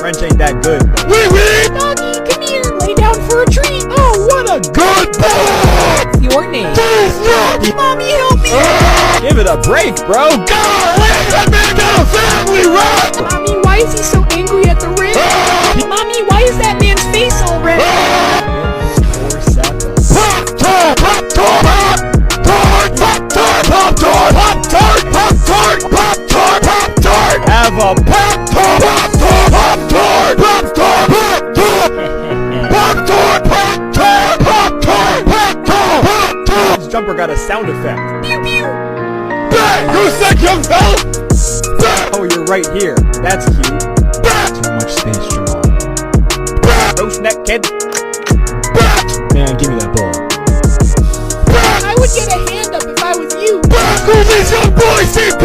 French ain't that good. Wee wee! Doggy, come here. Lay down for a treat. Oh, what a Good boy! What's your name? Mommy, help me. Give it a break, bro. Golly, that man got a family, right? Mommy, why is he so angry at the rim? Mommy, why is that man's face all red? 4 seconds. Pop-Tart! Pop-Tart! Pop-Tart! Pop-Tart! Pop-Tart! Pop-Tart! Pop-Tart! Pop-Tart! Have a Pop-Tart! Pop-Tart! Pop-Tart! Pop-Tart! Pop-Tart! Pop-Tart! Pop-Tart! Pop-Tart! Pop-Tart! This jumper got a sound effect. Pew pew. Bang! Who said young fella? Bang! Oh, you're right here. That's cute. Bang! Too much space, Jamal. Bang! Roast neck, kid. Bang! Man, give me that ball. Bang! I would get a hand up if I was you. Bang! Who's this young boy? CP!